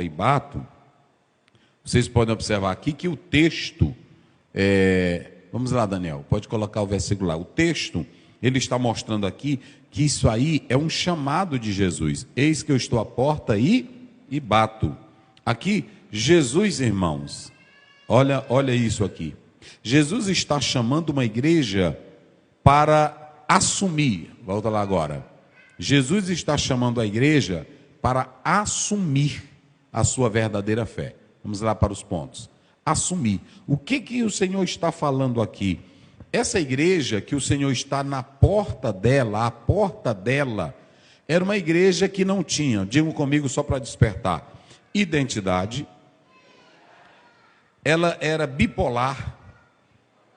e bato, vocês podem observar aqui que o texto, vamos lá, Daniel, pode colocar o versículo lá. O texto, ele está mostrando aqui que isso aí é um chamado de Jesus. Eis que eu estou à porta e bato. Aqui, Jesus, irmãos, olha isso aqui. Jesus está chamando uma igreja para assumir, volta lá agora. Jesus está chamando a igreja para assumir a sua verdadeira fé. Vamos lá para os pontos. Assumir. O que o Senhor está falando aqui? Essa igreja que o Senhor está na porta dela, a porta dela, era uma igreja que não tinha, digam comigo só para despertar, identidade. Ela era bipolar.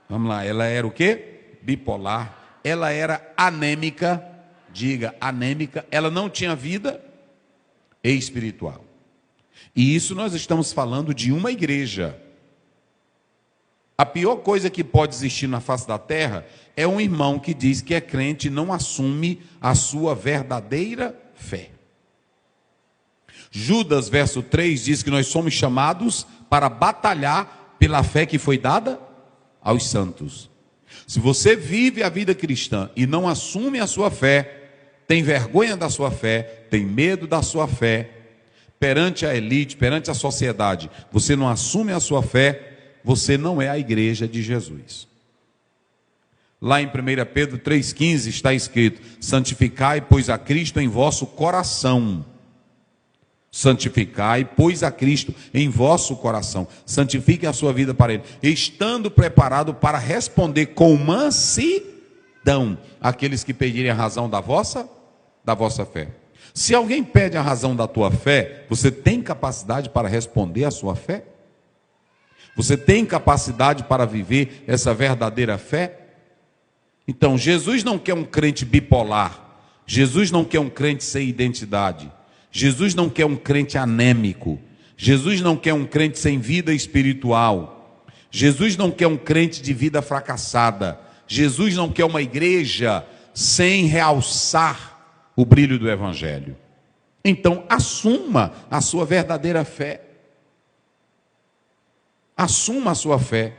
Vamos lá, ela era o quê? Bipolar. Ela era anêmica, diga anêmica. Ela não tinha vida espiritual. E isso nós estamos falando de uma igreja. A pior coisa que pode existir na face da terra é um irmão que diz que é crente e não assume a sua verdadeira fé. Judas, verso 3, diz que nós somos chamados para batalhar pela fé que foi dada aos santos. Se você vive a vida cristã e não assume a sua fé, tem vergonha da sua fé, tem medo da sua fé, perante a elite, perante a sociedade, você não assume a sua fé, você não é a igreja de Jesus. Lá em 1 Pedro 3,15 está escrito: santificai, pois, a Cristo em vosso coração. Santificai, pois, a Cristo em vosso coração. Santifique a sua vida para Ele, estando preparado para responder com mansidão aqueles que pedirem a razão da vossa fé. Se alguém pede a razão da tua fé, você tem capacidade para responder a sua fé? Você tem capacidade para viver essa verdadeira fé? Então, Jesus não quer um crente bipolar. Jesus não quer um crente sem identidade. Jesus não quer um crente anêmico. Jesus não quer um crente sem vida espiritual. Jesus não quer um crente de vida fracassada. Jesus não quer uma igreja sem realçar o brilho do Evangelho. Então, assuma a sua verdadeira fé. Assuma a sua fé.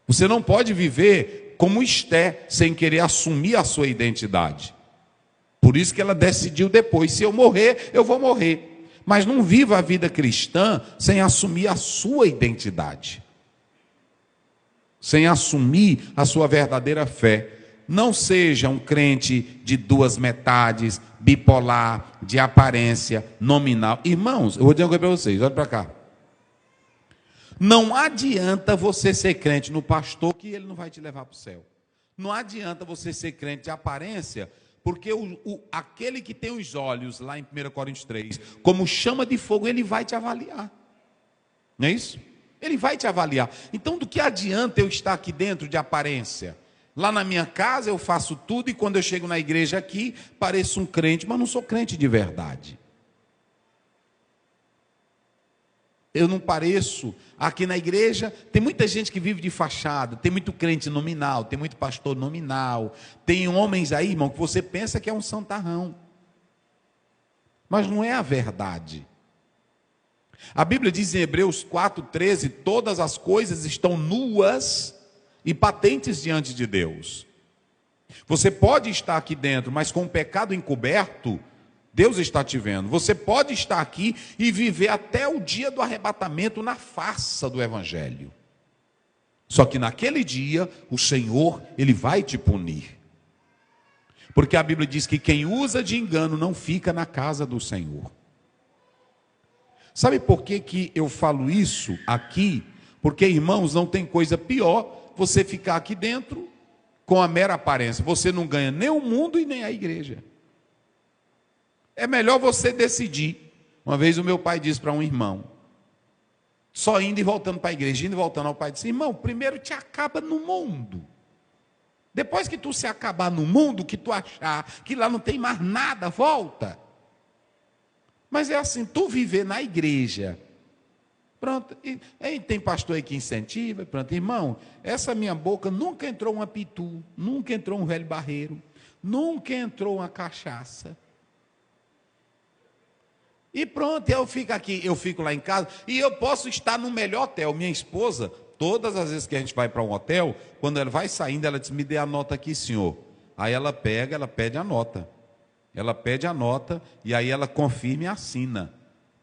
Você não pode viver como Esté, sem querer assumir a sua identidade. Por isso que ela decidiu depois: se eu morrer, eu vou morrer. Mas não viva a vida cristã sem assumir a sua identidade, sem assumir a sua verdadeira fé. Não seja um crente de duas metades, bipolar, de aparência, nominal. Irmãos, eu vou dizer uma coisa para vocês, olha para cá. Não adianta você ser crente no pastor, que ele não vai te levar para o céu. Não adianta você ser crente de aparência, porque aquele que tem os olhos, lá em 1 Coríntios 3, como chama de fogo, ele vai te avaliar. Não é isso? Ele vai te avaliar. Então, do que adianta eu estar aqui dentro de aparência? Lá na minha casa eu faço tudo, e quando eu chego na igreja aqui, pareço um crente, mas não sou crente de verdade. Eu não pareço. Aqui na igreja tem muita gente que vive de fachada, tem muito crente nominal, tem muito pastor nominal, tem homens aí, irmão, que você pensa que é um santarrão, mas não é a verdade. A Bíblia diz em Hebreus 4,13: todas as coisas estão nuas e patentes diante de Deus. Você pode estar aqui dentro, mas com o pecado encoberto, Deus está te vendo. Você pode estar aqui e viver até o dia do arrebatamento na farsa do Evangelho. Só que naquele dia, o Senhor, Ele vai te punir. Porque a Bíblia diz que quem usa de engano não fica na casa do Senhor. Sabe por que eu falo isso aqui? Porque, irmãos, não tem coisa pior você ficar aqui dentro com a mera aparência. Você não ganha nem o mundo e nem a igreja. É melhor você decidir. Uma vez o meu pai disse para um irmão, só indo e voltando para a igreja, indo e voltando, ao pai disse: irmão, primeiro te acaba no mundo. Depois que tu se acabar no mundo, que tu achar que lá não tem mais nada, volta. Mas é assim, tu viver na igreja, pronto, e tem pastor aí que incentiva, pronto, irmão, essa minha boca nunca entrou uma pitu, nunca entrou um velho barreiro, nunca entrou uma cachaça. E pronto, eu fico aqui, eu fico lá em casa, e eu posso estar no melhor hotel. Minha esposa, todas as vezes que a gente vai para um hotel, quando ela vai saindo, ela diz, me dê a nota aqui, senhor. Aí ela pega, ela pede a nota. Ela pede a nota, e aí ela confirma e assina.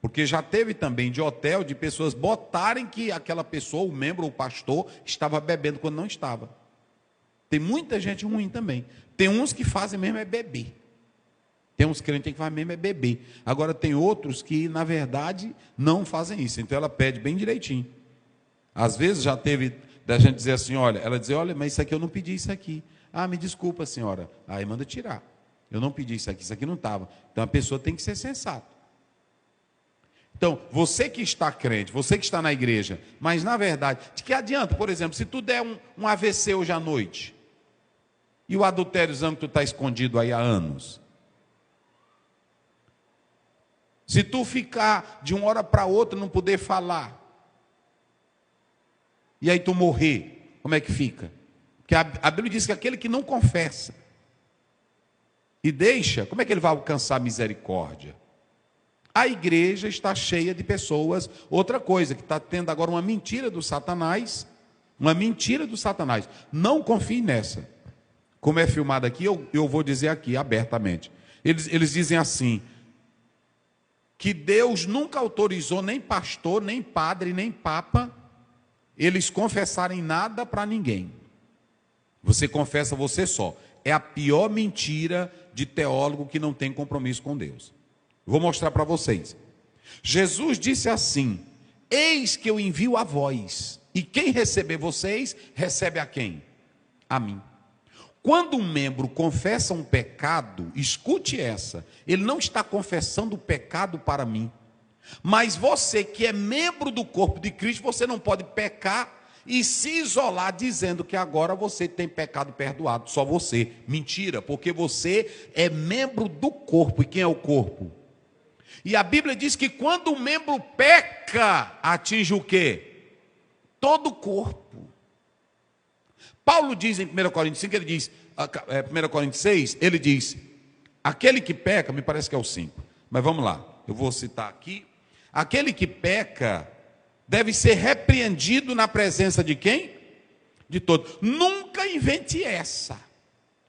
Porque já teve também de hotel, de pessoas botarem que aquela pessoa, o membro, o pastor, estava bebendo quando não estava. Tem muita gente ruim também. Tem uns que fazem mesmo é beber. Tem uns crentes que fazem mesmo é beber. Agora tem outros que, na verdade, não fazem isso. Então ela pede bem direitinho. Às vezes já teve da gente dizer assim, olha, ela dizer, olha, mas isso aqui eu não pedi isso aqui. Ah, me desculpa, senhora. Aí manda tirar. Eu não pedi isso aqui não estava. Então a pessoa tem que ser sensata. Então, você que está crente, você que está na igreja, mas na verdade, de que adianta, por exemplo, se tu der um AVC hoje à noite, e o adultériozão que tu está escondido aí há anos, se tu ficar de uma hora para outra não poder falar, e aí tu morrer, como é que fica? Porque a Bíblia diz que aquele que não confessa e deixa, como é que ele vai alcançar misericórdia? A igreja está cheia de pessoas, outra coisa, que está tendo agora uma mentira do Satanás, não confie nessa. Como é filmado aqui, eu vou dizer aqui abertamente. Eles dizem assim, que Deus nunca autorizou nem pastor, nem padre, nem papa, eles confessarem nada para ninguém. Você confessa você só. É a pior mentira de teólogo que não tem compromisso com Deus. Vou mostrar para vocês. Jesus disse assim, eis que eu envio a vós, e quem receber vocês, recebe a quem? A mim. Quando um membro confessa um pecado, escute essa, ele não está confessando o pecado para mim. Mas você que é membro do corpo de Cristo, você não pode pecar e se isolar dizendo que agora você tem pecado perdoado, só você. Mentira, porque você é membro do corpo. E quem é o corpo? E a Bíblia diz que quando o membro peca, atinge o quê? Todo o corpo. Paulo diz em 1 Coríntios 5, ele diz, 1 Coríntios 6, ele diz, aquele que peca, me parece que é o 5, mas vamos lá, eu vou citar aqui, aquele que peca deve ser repreendido na presença de quem? De todos. Nunca invente essa,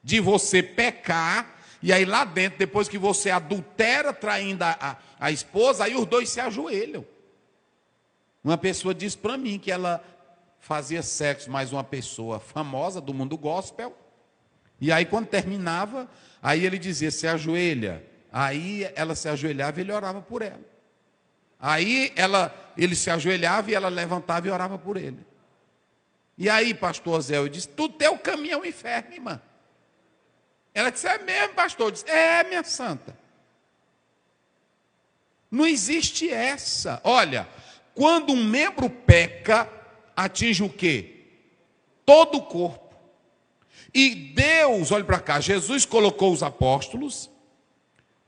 de você pecar, e aí lá dentro, depois que você adultera traindo a esposa, aí os dois se ajoelham. Uma pessoa disse para mim que ela fazia sexo mais uma pessoa famosa do mundo gospel, e aí quando terminava, aí ele dizia, se ajoelha, aí ela se ajoelhava e ele orava por ela, aí ele se ajoelhava e ela levantava e orava por ele, e aí pastor Zé, eu disse, tu teu caminho é o inferno, irmã. Ela disse, é mesmo pastor? Eu disse, é minha santa, não existe essa. Olha, quando um membro peca, atinge o quê? Todo o corpo. E Deus, olhe para cá, Jesus colocou os apóstolos,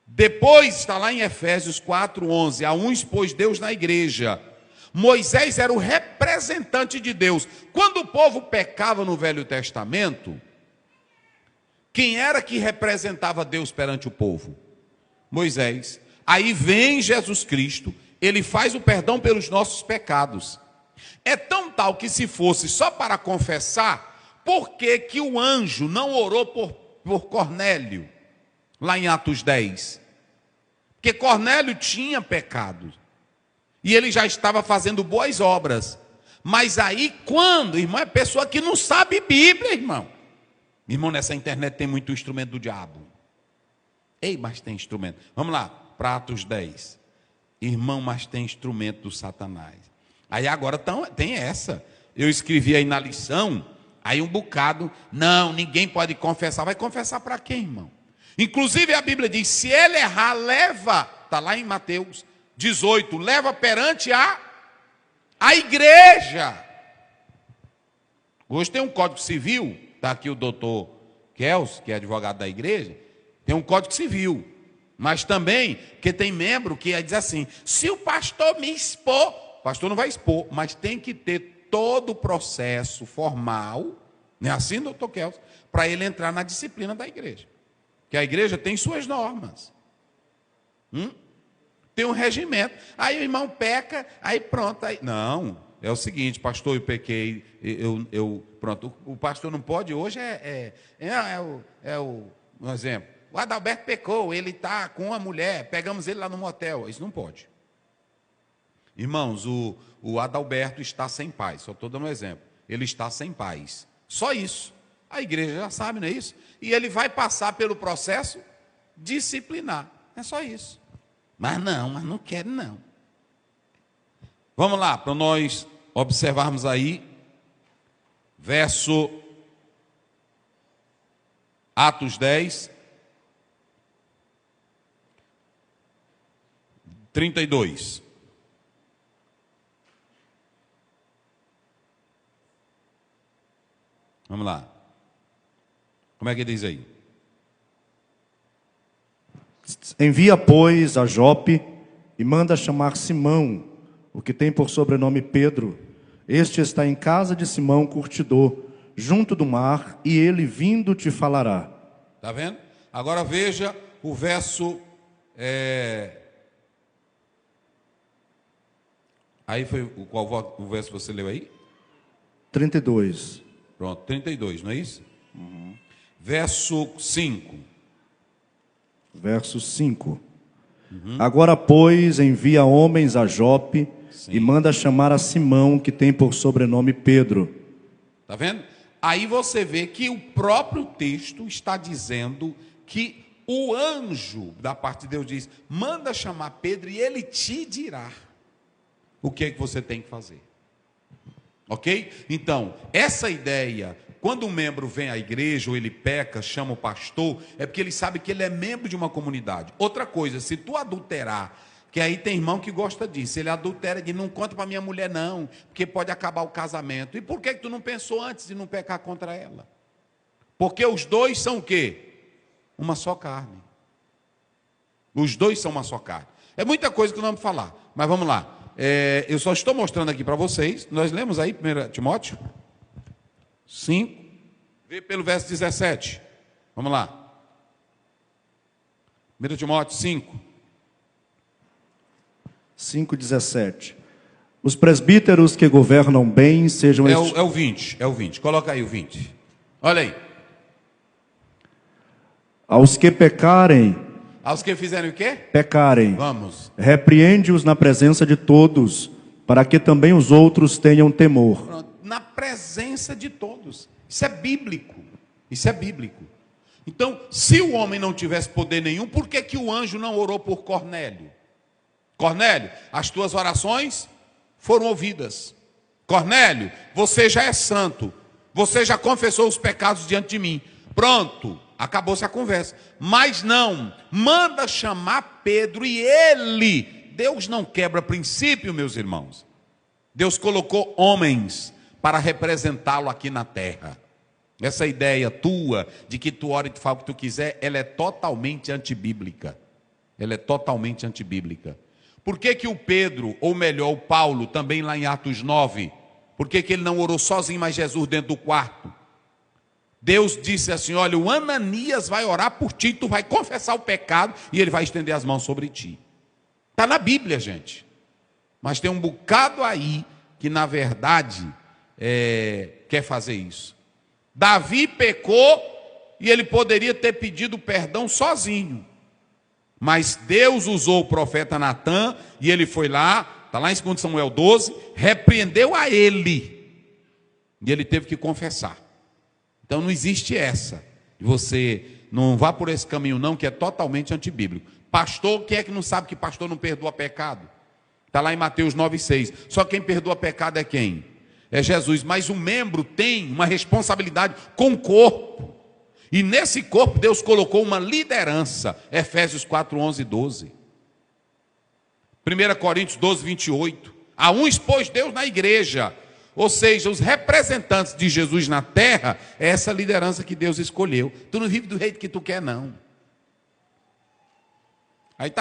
depois está lá em Efésios 4:11, a uns pôs Deus na igreja. Moisés era o representante de Deus. Quando o povo pecava no Velho Testamento, quem era que representava Deus perante o povo? Moisés. Aí vem Jesus Cristo, ele faz o perdão pelos nossos pecados. É tão tal que se fosse só para confessar, por que o anjo não orou por Cornélio, lá em Atos 10? Porque Cornélio tinha pecado, e ele já estava fazendo boas obras. Mas aí quando, irmão, é pessoa que não sabe Bíblia, irmão. Irmão, nessa internet tem muito instrumento do diabo. Ei, mas tem instrumento. Vamos lá, para Atos 10. Irmão, mas tem instrumento do Satanás. Aí agora tem essa. Eu escrevi aí na lição, aí um bocado, não, ninguém pode confessar. Vai confessar para quem, irmão? Inclusive a Bíblia diz, se ele errar, leva, está lá em Mateus 18, leva perante a igreja. Hoje tem um Código Civil, está aqui o doutor Kels, que é advogado da igreja, tem um Código Civil. Mas também, que tem membro que diz assim, se o pastor me expor, o pastor não vai expor, mas tem que ter todo o processo formal, não é assim, doutor Kels, para ele entrar na disciplina da igreja. Que a igreja tem suas normas. tem um regimento. Aí o irmão peca, aí pronto. Aí... Não, é o seguinte, pastor, eu pequei, pronto. O pastor não pode hoje, um exemplo. O Adalberto pecou, ele está com uma mulher, pegamos ele lá no motel. Isso não pode. Irmãos, o Adalberto está sem paz, só estou dando um exemplo. Ele está sem paz. Só isso. A igreja já sabe, não é isso? E ele vai passar pelo processo disciplinar. É só isso. Mas não quero não. Vamos lá, para nós observarmos aí, verso Atos 10, 32. Vamos lá. Como é que diz aí? Envia, pois, a Jope e manda chamar Simão, o que tem por sobrenome Pedro. Este está em casa de Simão, curtidor, junto do mar, e ele vindo te falará. Está vendo? Agora veja o verso... Aí foi qual o verso que você leu aí? 32. Pronto, 32, não é isso? Uhum. Verso 5. Verso 5. Agora, pois, envia homens a Jope, sim, e manda chamar a Simão, que tem por sobrenome Pedro. Está vendo? Aí você vê que o próprio texto está dizendo que o anjo da parte de Deus diz, manda chamar Pedro e ele te dirá o que é que você tem que fazer. Ok? Então, essa ideia, quando um membro vem à igreja ou ele peca, chama o pastor, é porque ele sabe que ele é membro de uma comunidade. Outra coisa, se tu adulterar, que aí tem irmão que gosta disso, ele adultera e diz, não conta para minha mulher não, porque pode acabar o casamento. E por que tu não pensou antes de não pecar contra ela? Porque os dois são o quê? Uma só carne. Os dois são uma só carne. É muita coisa que não vamos falar, mas vamos lá. Eu só estou mostrando aqui para vocês, nós lemos aí 1 Timóteo 5, vê pelo verso 17, vamos lá, 1 Timóteo 5:17. Os presbíteros que governam bem sejam... É o 20, coloca aí o 20, olha aí. Aos que pecarem... Aos que fizerem o quê? Pecarem. Vamos. Repreende-os na presença de todos, para que também os outros tenham temor. Pronto. Na presença de todos. Isso é bíblico. Isso é bíblico. Então, se o homem não tivesse poder nenhum, por que que o anjo não orou por Cornélio? Cornélio, as tuas orações foram ouvidas. Cornélio, você já é santo. Você já confessou os pecados diante de mim. Pronto. Acabou-se a conversa. Mas não, manda chamar Pedro e ele. Deus não quebra princípio, meus irmãos. Deus colocou homens para representá-lo aqui na terra. Essa ideia tua de que tu ora e tu fala o que tu quiser, ela é totalmente antibíblica. Ela é totalmente antibíblica. Por que que o Pedro, ou melhor, o Paulo, também lá em Atos 9, por que que ele não orou sozinho, mas Jesus dentro do quarto? Deus disse assim, olha, o Ananias vai orar por ti, tu vai confessar o pecado e ele vai estender as mãos sobre ti. Está na Bíblia, gente. Mas tem um bocado aí que, na verdade, quer fazer isso. Davi pecou e ele poderia ter pedido perdão sozinho. Mas Deus usou o profeta Natã e ele foi lá, está lá em 2 Samuel 12, repreendeu a ele. E ele teve que confessar. Então não existe essa. Você não vá por esse caminho não, que é totalmente antibíblico. Pastor, quem é que não sabe que pastor não perdoa pecado? Está lá em Mateus 9,6. Só quem perdoa pecado é quem? É Jesus. Mas o membro tem uma responsabilidade com o corpo. E nesse corpo Deus colocou uma liderança. Efésios 4, 11 e 12. 1 Coríntios 12, 28. A um expôs Deus na igreja. Ou seja, os representantes de Jesus na terra, é essa liderança que Deus escolheu. Tu não vive do jeito que tu quer, não. Aí está